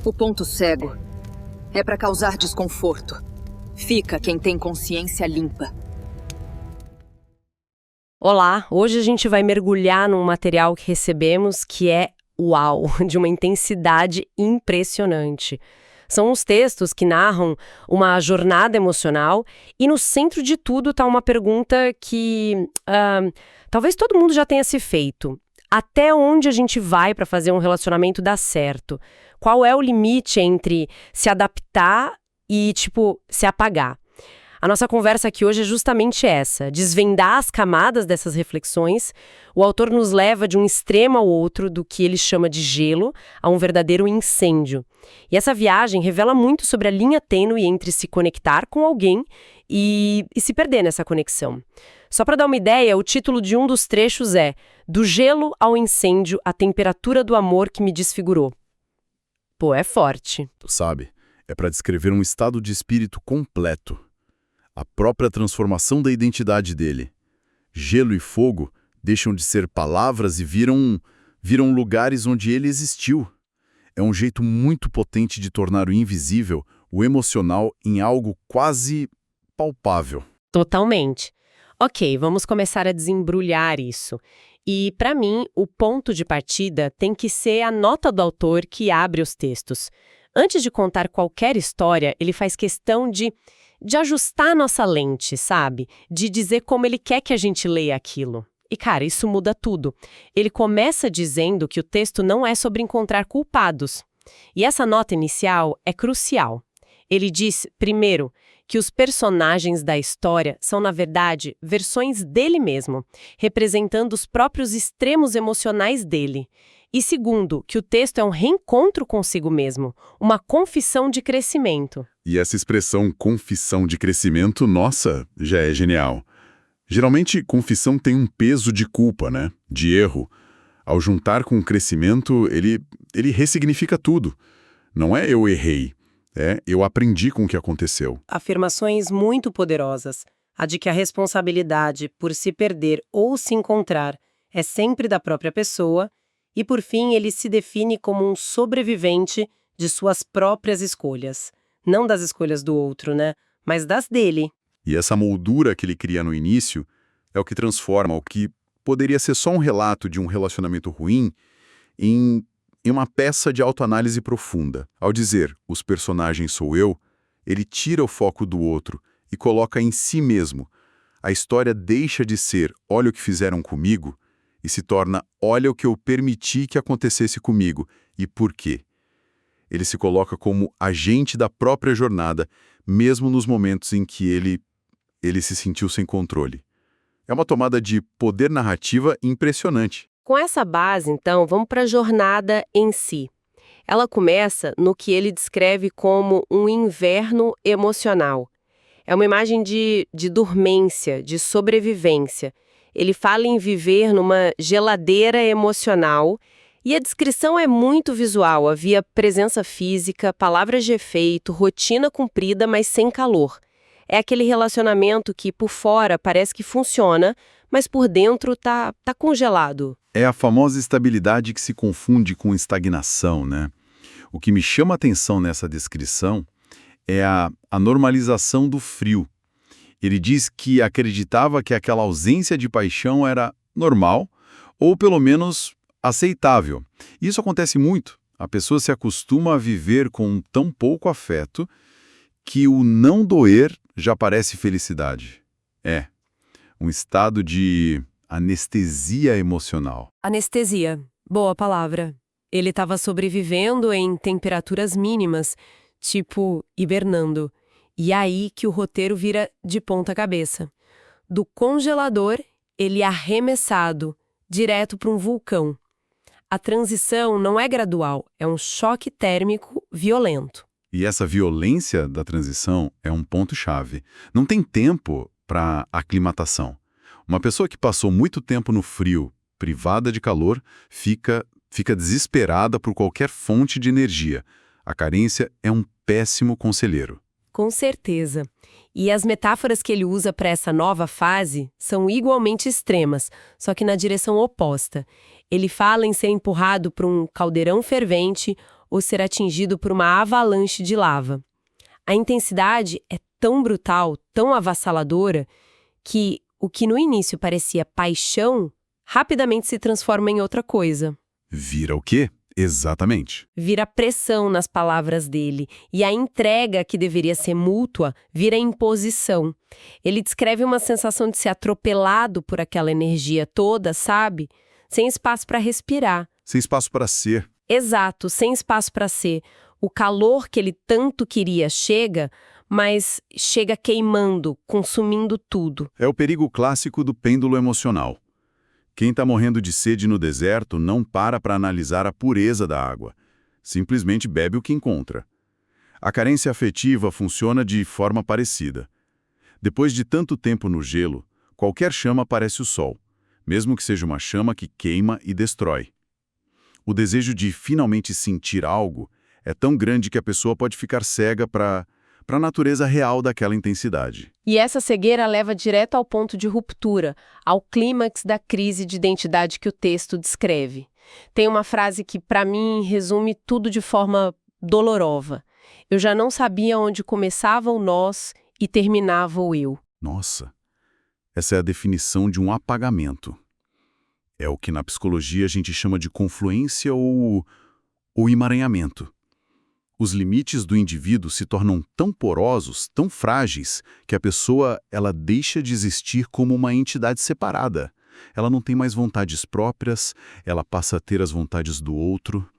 O ponto cego é para causar desconforto. Fica quem tem consciência limpa. Olá, hoje a gente vai mergulhar num material que recebemos que é uau, de uma intensidade impressionante. São os textos que narram uma jornada emocional e no centro de tudo está uma pergunta que talvez todo mundo já tenha se feito. Até onde a gente vai para fazer um relacionamento dar certo? Qual é o limite entre se adaptar e, se apagar? A nossa conversa aqui hoje é justamente essa, desvendar as camadas dessas reflexões. O autor nos leva de um extremo ao outro do que ele chama de gelo a um verdadeiro incêndio. E essa viagem revela muito sobre a linha tênue entre se conectar com alguém e se perder nessa conexão. Só para dar uma ideia, o título de um dos trechos é Do gelo ao incêndio, a temperatura do amor que me desfigurou. Pô, é forte. Tu sabe, é para descrever um estado de espírito completo. A própria transformação da identidade dele. Gelo e fogo deixam de ser palavras e viram lugares onde ele existiu. É um jeito muito potente de tornar o invisível, o emocional, em algo quase palpável. Totalmente. Ok, vamos começar a desembrulhar isso. E, para mim, o ponto de partida tem que ser a nota do autor que abre os textos. Antes de contar qualquer história, ele faz questão de ajustar a nossa lente, sabe? De dizer como ele quer que a gente leia aquilo. E, cara, isso muda tudo. Ele começa dizendo que o texto não é sobre encontrar culpados. E essa nota inicial é crucial. Ele diz, primeiro, que os personagens da história são, na verdade, versões dele mesmo, representando os próprios extremos emocionais dele. E segundo, que o texto é um reencontro consigo mesmo, uma confissão de crescimento. E essa expressão confissão de crescimento, nossa, já é genial. Geralmente, confissão tem um peso de culpa, né? De erro. Ao juntar com o crescimento, ele ressignifica tudo. Não é eu errei, é eu aprendi com o que aconteceu. Afirmações muito poderosas. A de que a responsabilidade por se perder ou se encontrar é sempre da própria pessoa. E, por fim, ele se define como um sobrevivente de suas próprias escolhas. Não das escolhas do outro, né? Mas das dele. E essa moldura que ele cria no início é o que transforma o que poderia ser só um relato de um relacionamento ruim em uma peça de autoanálise profunda. Ao dizer, os personagens sou eu, ele tira o foco do outro e coloca em si mesmo. A história deixa de ser, olha o que fizeram comigo, e se torna, olha o que eu permiti que acontecesse comigo e por quê. Ele se coloca como agente da própria jornada, mesmo nos momentos em que ele se sentiu sem controle. É uma tomada de poder narrativa impressionante. Com essa base, então, vamos para a jornada em si. Ela começa no que ele descreve como um inverno emocional. É uma imagem de dormência, de sobrevivência. Ele fala em viver numa geladeira emocional e a descrição é muito visual. Havia presença física, palavras de efeito, rotina cumprida, mas sem calor. É aquele relacionamento que por fora parece que funciona, mas por dentro tá congelado. É a famosa estabilidade que se confunde com estagnação, né? O que me chama a atenção nessa descrição é a normalização do frio. Ele diz que acreditava que aquela ausência de paixão era normal, ou pelo menos aceitável. Isso acontece muito. A pessoa se acostuma a viver com tão pouco afeto que o não doer já parece felicidade. É um estado de anestesia emocional. Anestesia. Boa palavra. Ele estava sobrevivendo em temperaturas mínimas, tipo hibernando. E aí que o roteiro vira de ponta cabeça. Do congelador, ele é arremessado direto para um vulcão. A transição não é gradual, é um choque térmico violento. E essa violência da transição é um ponto-chave. Não tem tempo para aclimatação. Uma pessoa que passou muito tempo no frio, privada de calor, fica desesperada por qualquer fonte de energia. A carência é um péssimo conselheiro. Com certeza. E as metáforas que ele usa para essa nova fase são igualmente extremas, só que na direção oposta. Ele fala em ser empurrado para um caldeirão fervente ou ser atingido por uma avalanche de lava. A intensidade é tão brutal, tão avassaladora, que o que no início parecia paixão, rapidamente se transforma em outra coisa. Vira o quê? Exatamente. Vira pressão nas palavras dele, e a entrega, que deveria ser mútua, vira imposição. Ele descreve uma sensação de ser atropelado por aquela energia toda, sabe? Sem espaço para respirar. Sem espaço para ser. Exato, sem espaço para ser. O calor que ele tanto queria chega, mas chega queimando, consumindo tudo. É o perigo clássico do pêndulo emocional. Quem está morrendo de sede no deserto não para analisar a pureza da água. Simplesmente bebe o que encontra. A carência afetiva funciona de forma parecida. Depois de tanto tempo no gelo, qualquer chama parece o sol, mesmo que seja uma chama que queima e destrói. O desejo de finalmente sentir algo é tão grande que a pessoa pode ficar cega para a natureza real daquela intensidade. E essa cegueira leva direto ao ponto de ruptura, ao clímax da crise de identidade que o texto descreve. Tem uma frase que, para mim, resume tudo de forma dolorosa. Eu já não sabia onde começava o nós e terminava o eu. Nossa, essa é a definição de um apagamento. É o que na psicologia a gente chama de confluência ou emaranhamento. Os limites do indivíduo se tornam tão porosos, tão frágeis, que a pessoa ela deixa de existir como uma entidade separada. Ela não tem mais vontades próprias, ela passa a ter as vontades do outro.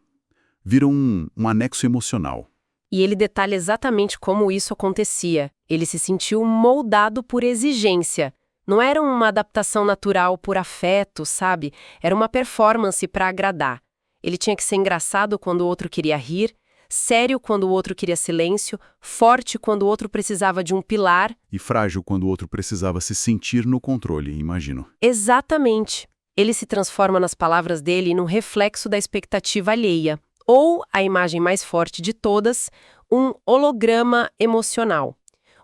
Vira um anexo emocional. E ele detalha exatamente como isso acontecia. Ele se sentiu moldado por exigência. Não era uma adaptação natural por afeto, sabe? Era uma performance para agradar. Ele tinha que ser engraçado quando o outro queria rir, sério quando o outro queria silêncio, forte quando o outro precisava de um pilar. E frágil quando o outro precisava se sentir no controle, imagino. Exatamente. Ele se transforma nas palavras dele num reflexo da expectativa alheia. Ou, a imagem mais forte de todas, um holograma emocional.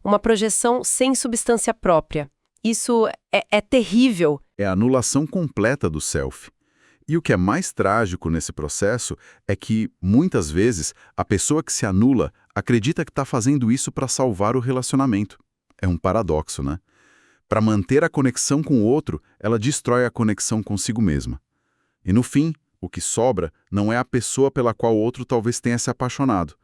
Uma projeção sem substância própria. Isso é terrível. É a anulação completa do self. E o que é mais trágico nesse processo é que, muitas vezes, a pessoa que se anula acredita que está fazendo isso para salvar o relacionamento. É um paradoxo, né? Para manter a conexão com o outro, ela destrói a conexão consigo mesma. E no fim, o que sobra não é a pessoa pela qual o outro talvez tenha se apaixonado,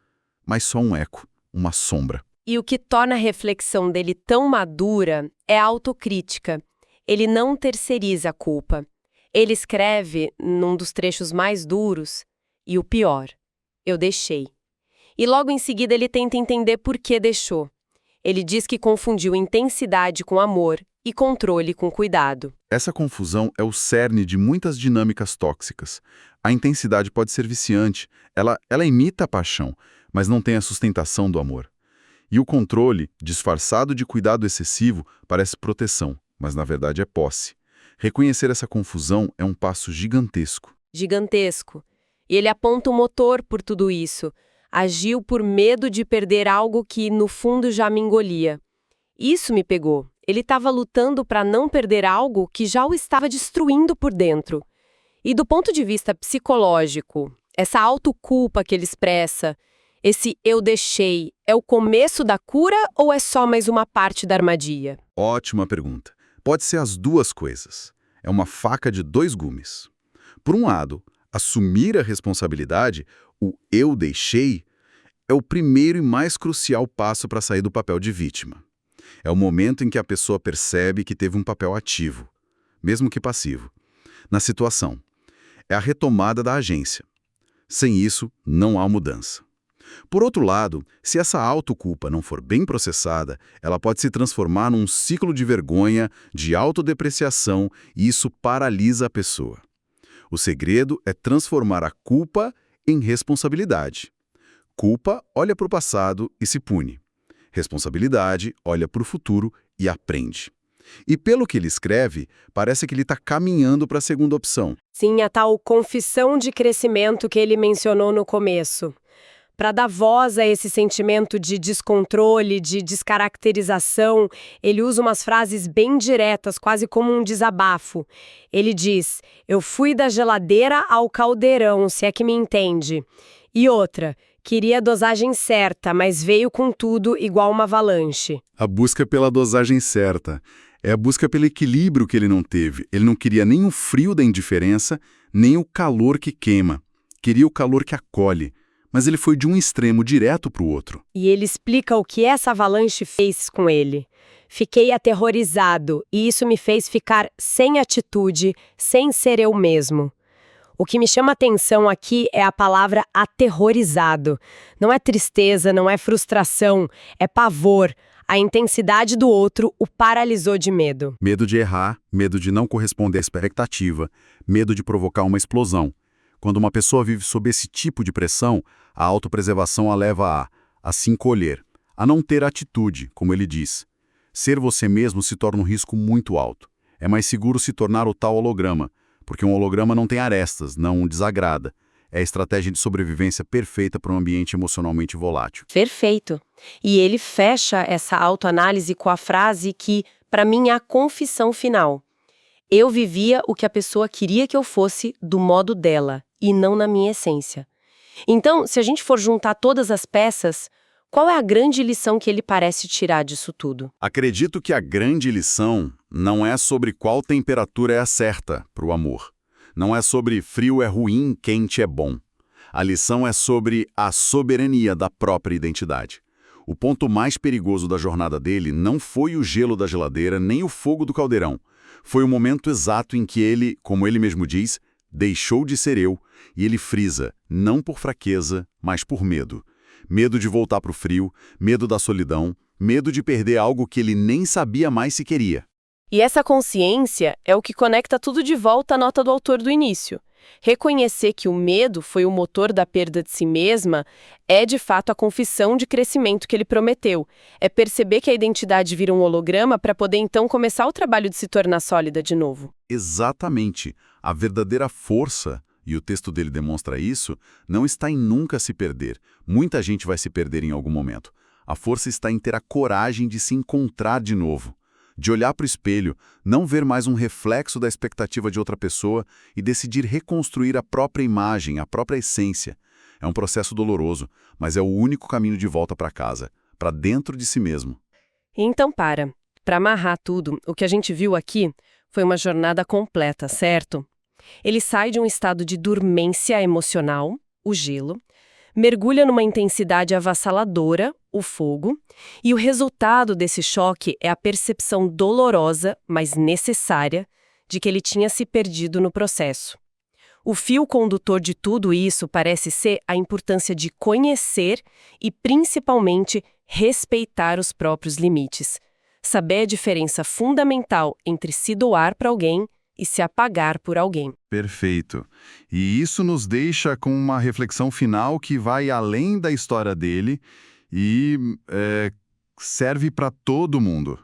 mas só um eco, uma sombra. E o que torna a reflexão dele tão madura é a autocrítica. Ele não terceiriza a culpa. Ele escreve, num dos trechos mais duros, e o pior, eu deixei. E logo em seguida ele tenta entender por que deixou. Ele diz que confundiu intensidade com amor e controle com cuidado. Essa confusão é o cerne de muitas dinâmicas tóxicas. A intensidade pode ser viciante, ela imita a paixão, mas não tem a sustentação do amor. E o controle, disfarçado de cuidado excessivo, parece proteção, mas na verdade é posse. Reconhecer essa confusão é um passo gigantesco. Gigantesco. E ele aponta o motor por tudo isso. Agiu por medo de perder algo que, no fundo, já me engolia. Isso me pegou. Ele estava lutando para não perder algo que já o estava destruindo por dentro. E do ponto de vista psicológico, essa autoculpa que ele expressa, esse eu deixei, é o começo da cura ou é só mais uma parte da armadilha? Ótima pergunta. Pode ser as duas coisas. É uma faca de dois gumes. Por um lado, assumir a responsabilidade, o eu deixei, é o primeiro e mais crucial passo para sair do papel de vítima. É o momento em que a pessoa percebe que teve um papel ativo, mesmo que passivo, na situação. É a retomada da agência. Sem isso, não há mudança. Por outro lado, se essa autoculpa não for bem processada, ela pode se transformar num ciclo de vergonha, de autodepreciação, e isso paralisa a pessoa. O segredo é transformar a culpa em responsabilidade. Culpa olha para o passado e se pune. Responsabilidade olha para o futuro e aprende. E pelo que ele escreve, parece que ele está caminhando para a segunda opção. Sim, a tal confissão de crescimento que ele mencionou no começo. Para dar voz a esse sentimento de descontrole, de descaracterização, ele usa umas frases bem diretas, quase como um desabafo. Ele diz, eu fui da geladeira ao caldeirão, se é que me entende. E outra, queria a dosagem certa, mas veio com tudo igual uma avalanche. A busca pela dosagem certa. É a busca pelo equilíbrio que ele não teve. Ele não queria nem o frio da indiferença, nem o calor que queima. Queria o calor que acolhe. Mas ele foi de um extremo direto para o outro. E ele explica o que essa avalanche fez com ele. Fiquei aterrorizado e isso me fez ficar sem atitude, sem ser eu mesmo. O que me chama atenção aqui é a palavra aterrorizado. Não é tristeza, não é frustração, é pavor. A intensidade do outro o paralisou de medo. Medo de errar, medo de não corresponder à expectativa, medo de provocar uma explosão. Quando uma pessoa vive sob esse tipo de pressão, a autopreservação a leva a se encolher, a não ter atitude, como ele diz. Ser você mesmo se torna um risco muito alto. É mais seguro se tornar o tal holograma, porque um holograma não tem arestas, não desagrada. É a estratégia de sobrevivência perfeita para um ambiente emocionalmente volátil. Perfeito. E ele fecha essa autoanálise com a frase que, para mim, é a confissão final. Eu vivia o que a pessoa queria que eu fosse do modo dela, e não na minha essência. Então, se a gente for juntar todas as peças, qual é a grande lição que ele parece tirar disso tudo? Acredito que a grande lição não é sobre qual temperatura é a certa para o amor. Não é sobre frio é ruim, quente é bom. A lição é sobre a soberania da própria identidade. O ponto mais perigoso da jornada dele não foi o gelo da geladeira nem o fogo do caldeirão. Foi o momento exato em que ele, como ele mesmo diz, deixou de ser eu, e ele frisa, não por fraqueza, mas por medo. Medo de voltar para o frio, medo da solidão, medo de perder algo que ele nem sabia mais se queria. E essa consciência é o que conecta tudo de volta à nota do autor do início. Reconhecer que o medo foi o motor da perda de si mesma é, de fato, a confissão de crescimento que ele prometeu. É perceber que a identidade vira um holograma para poder, então, começar o trabalho de se tornar sólida de novo. Exatamente. A verdadeira força, e o texto dele demonstra isso, não está em nunca se perder. Muita gente vai se perder em algum momento. A força está em ter a coragem de se encontrar de novo. De olhar para o espelho, não ver mais um reflexo da expectativa de outra pessoa e decidir reconstruir a própria imagem, a própria essência. É um processo doloroso, mas é o único caminho de volta para casa, para dentro de si mesmo. Então, para amarrar tudo, o que a gente viu aqui foi uma jornada completa, certo? Ele sai de um estado de dormência emocional, o gelo, mergulha numa intensidade avassaladora, o fogo, e o resultado desse choque é a percepção dolorosa, mas necessária, de que ele tinha se perdido no processo. O fio condutor de tudo isso parece ser a importância de conhecer e, principalmente, respeitar os próprios limites. Saber a diferença fundamental entre se doar para alguém e se apagar por alguém. Perfeito. E isso nos deixa com uma reflexão final que vai além da história dele e serve para todo mundo.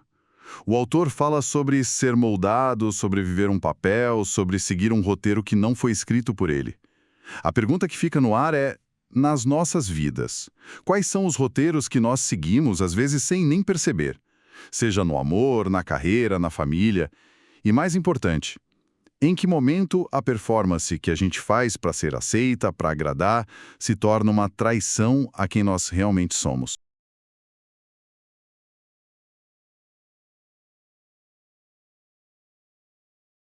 O autor fala sobre ser moldado, sobre viver um papel, sobre seguir um roteiro que não foi escrito por ele. A pergunta que fica no ar é, nas nossas vidas, quais são os roteiros que nós seguimos, às vezes sem nem perceber? Seja no amor, na carreira, na família. E mais importante, em que momento a performance que a gente faz para ser aceita, para agradar, se torna uma traição a quem nós realmente somos?